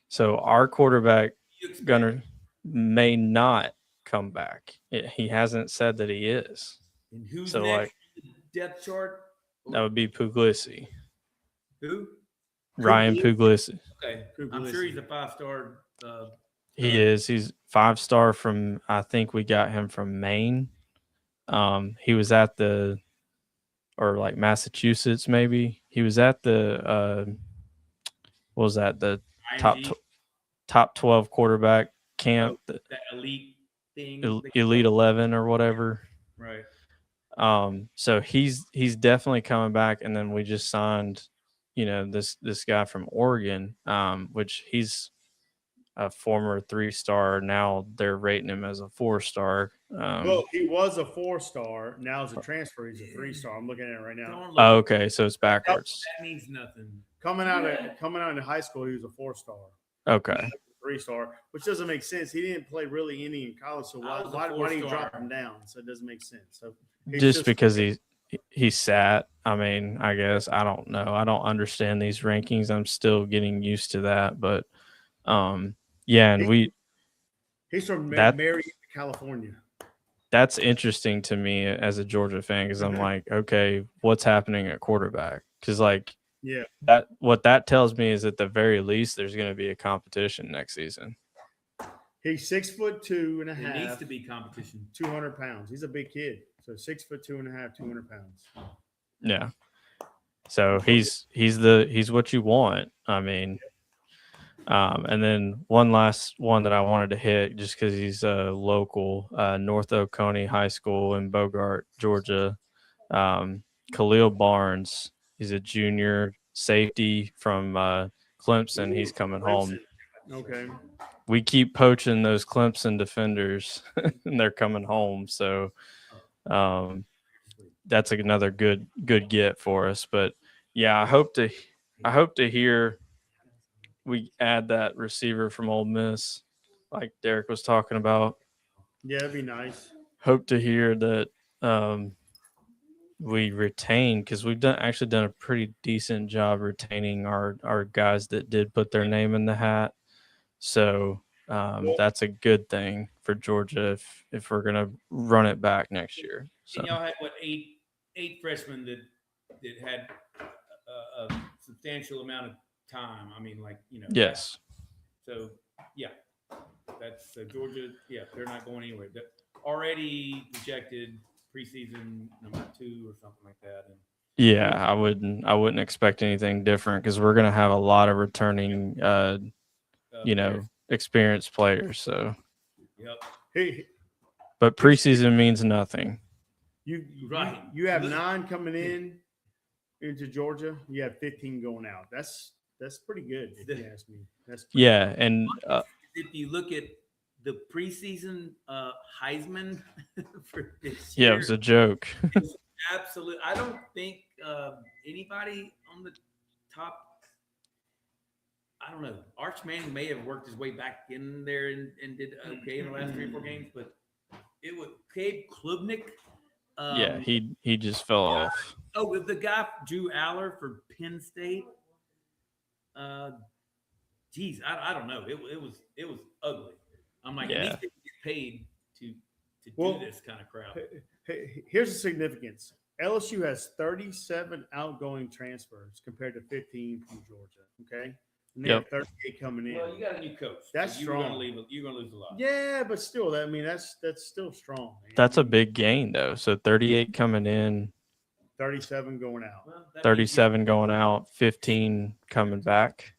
So our quarterback You expect Gunner may not come back. He hasn't said that he is. and who's So next like on the depth chart? that would be Puglisi, Who? Ryan Puglisi. Okay, I'm sure he's a 5-star. He is. He's 5-star from. I think we got him from Maine. He was at the, or like Massachusetts maybe. He was at the. What was that? The IMG, top 12 quarterback camp, the that elite thing. Elite 11 or whatever. Right. So he's definitely coming back, and then we just signed, this guy from Oregon, which he's a former 3-star. Now they're rating him as a 4-star. Well, he was a 4-star. Now as a transfer, he's a 3-star. I'm looking at it right now. Don't look Oh, at okay, so it's backwards. that means nothing. Coming out of high school, he was a 4-star. Okay, 3-star, which doesn't make sense. He didn't play really any in college, so I was a why do you 4-star. drop him down? So it doesn't make sense. So he's just because he sat. I mean, I guess I don't know. I don't understand these rankings. I'm still getting used to that, but yeah, and he's from that- Marietta, California. that's interesting to me as a Georgia fan because I'm like, okay, what's happening at quarterback? Because like, Yeah, what that tells me is at the very least there's going to be a competition next season. he's 6'2" and a There needs half, to be competition. 200 pounds. He's a big kid, so 6'2" and a half, 200 pounds. Yeah. So he's what you want. I mean, and then one last one that I wanted to hit just because he's local, North Oconee High School in Bogart, Georgia. Khalil Barnes, he's a junior safety from Clemson. He's coming home. Okay. We keep poaching those Clemson defenders, and they're coming home. So that's another good get for us. But yeah, I hope to hear we add that receiver from Ole Miss, like Derek was talking about. Yeah, that'd be nice. Hope to hear that we retain, because we've done a pretty decent job retaining our guys that did put their name in the hat. So that's a good thing for Georgia if we're gonna run it back next year. So And y'all had what eight freshmen that had a substantial amount of time. I mean, like yes, So yeah, that's Georgia. Yeah, they're not going anywhere. They're already projected preseason number 2 or something like that. And yeah, I wouldn't expect anything different because we're gonna have a lot of returning, experienced players. So, yep. Hey, but preseason means nothing. Right. You have 9 coming into Georgia. You have 15 going out. That's pretty good, if you ask me. That's pretty Yeah, good. and If you look at the preseason Heisman for this yeah, year, it was a joke. absolutely. I don't think anybody on the top. I don't know. Arch Manning may have worked his way back in there and did okay in the last 3 or 4 games, but it was Cabe Klubnik. Yeah, he just fell off. Oh, the guy Drew Aller for Penn State. Geez, I don't know. It was ugly. I'm like, Yeah. these people get paid to Well, do this kind of crap. Hey, here's the significance. LSU has 37 outgoing transfers compared to 15 from Georgia. Okay, and they have 38 coming in. Well, you got a new coach. That's so you're strong. You're gonna lose a lot. Yeah, but still, that's still strong. Man. That's a big gain though. So 38 coming in, 37 going out. Well, that 37 going out, 15 coming back.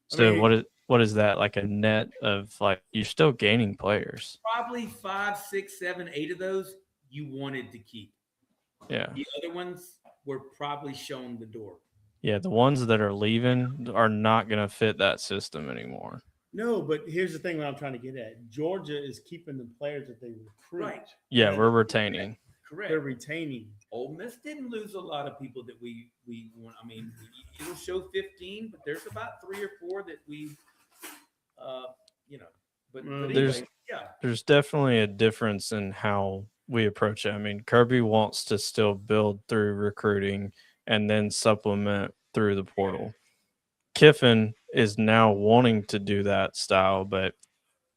So what is that, like a net of, like, you're still gaining players? probably 5, 6, 7, 8 of those you wanted to keep. Yeah. The other ones were probably shown the door. Yeah, the ones that are leaving are not going to fit that system anymore. No, but here's the thing that I'm trying to get at. Georgia is keeping the players that they recruit. Right. Yeah, we're retaining. Correct. They're retaining. Ole Miss didn't lose a lot of people that we want. I mean, it'll show 15, but there's about 3 or 4 that we, But There's- anyway, yeah. There's definitely a difference in how we approach it. I mean, Kirby wants to still build through recruiting and then supplement through the portal. Kiffin is now wanting to do that style, but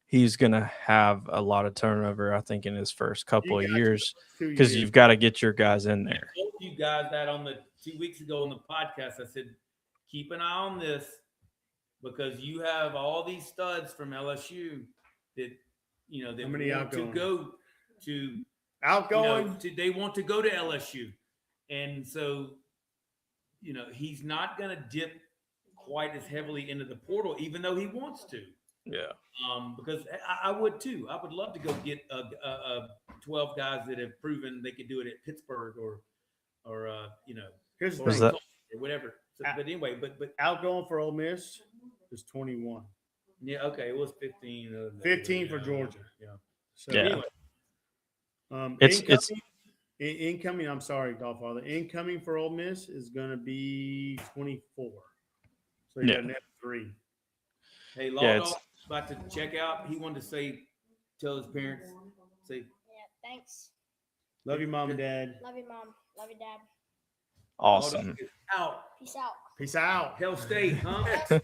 he's going to have a lot of turnover, I think, in his first couple of years because you've got to get your guys in there. I told you guys that on the 2 weeks ago on the podcast. I said, keep an eye on this because you have all these studs from LSU that they How many want to outgoing? go to Outgoing. they want to go to LSU, and so he's not going to dip quite as heavily into the portal, even though he wants to. Yeah. Because I would too. I would love to go get 12 guys that have proven they could do it at Pittsburgh or Here's the or thing. or whatever. So, but anyway, but Outgoing for Ole Miss is 21. yeah, okay, it was 15. 15 for Georgia. Yeah. So Yeah. anyway, It's incoming. I'm sorry, Godfather. Incoming for Ole Miss is going to be 24. So you got an F3. Hey, Yeah, Law about to check out. He wanted to tell his parents, say, Yeah, thanks. Love you, Mom and Dad. Love you, Mom. Love you, Dad. awesome. out. Peace out. Peace out. Hell State, huh? Hail State,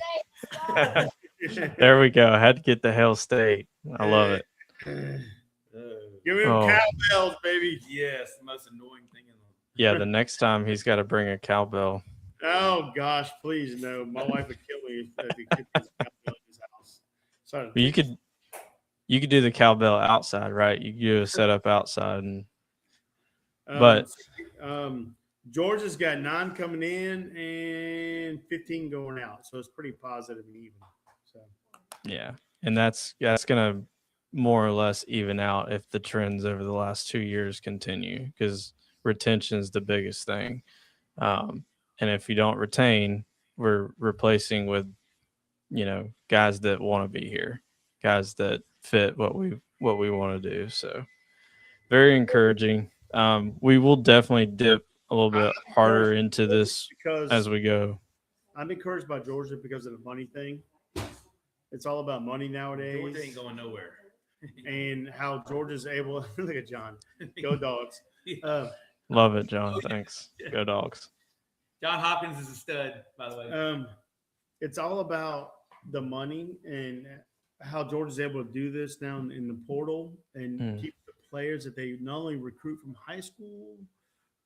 let's go. There we go. Had to get the Hell State. I love it. Give him cowbells, baby. Yes, the most annoying thing in the Yeah, the next time he's got to bring a cowbell. Oh gosh, please no. My wife would kill me if the kid was a cowbell in his house. So But you could do the cowbell outside, right? You could do a setup outside, and but Georgia's got 9 coming in and 15 going out, so it's pretty positive and even. So yeah, and that's gonna more or less even out if the trends over the last 2 years continue because retention is the biggest thing. And if you don't retain, we're replacing with, guys that want to be here, guys that fit what we want to do. So very encouraging. We will definitely dip a little bit harder into this because as we go. I'm encouraged by Georgia because of the money thing. It's all about money nowadays. Georgia ain't going nowhere. And how Georgia's able – look at John. Go Dogs. Love it, John. Thanks. Go Dogs. John Hopkins is a stud, by the way. It's all about the money and how Georgia's able to do this now in the portal and keep the players that they not only recruit from high school,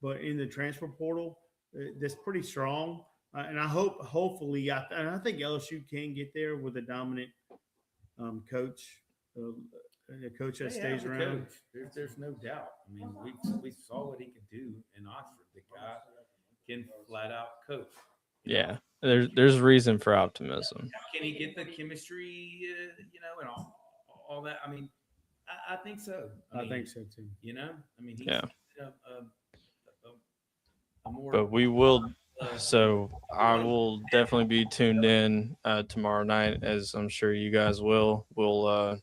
but in the transfer portal. That's pretty strong. And I hopefully, I think LSU can get there with a dominant coach, a coach that stays around. Coach. There's no doubt. I mean, we saw what he could do in Oxford. The guy can flat out coach. Yeah, there's reason for optimism. Can he get the chemistry, and all that? I mean, I think so. I think so too. I mean, he's a more. But we will. So I will definitely be tuned in tomorrow night, as I'm sure you guys will. We'll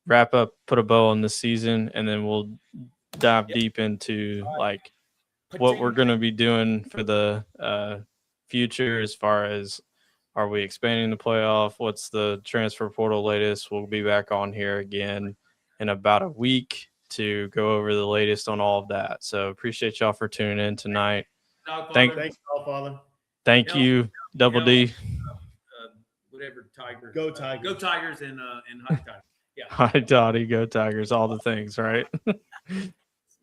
wrap up, put a bow on the season, and then we'll dive deep into like what we're going to be doing for the future as far as are we expanding the playoff? What's the transfer portal latest? We'll be back on here again in about a week to go over the latest on all of that. So appreciate y'all for tuning in tonight. Thanks, Father. Thank you, Double D. Whatever Tigers. Go Tigers. Go Tigers and High Tigers. Yeah. Hi, Dottie. Go Tigers. All the things, right?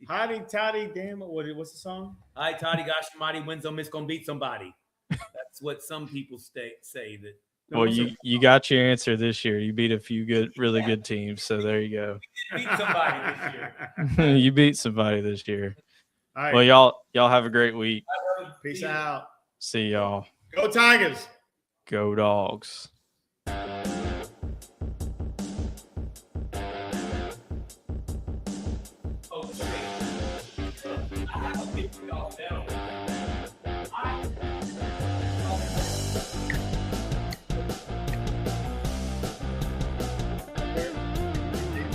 Hotty toddy, damn it! What's the song? Hi, Toddy. Gosh, mighty wins on Miss gonna beat somebody. That's what some people say that. Well, you got your answer this year. You beat a few really good teams, so there you go. Beat somebody this year. You beat somebody this year. All right. Well, y'all have a great week. Peace out. See y'all. Go Tigers. Go Dogs. Oh, shit. I have to get off now.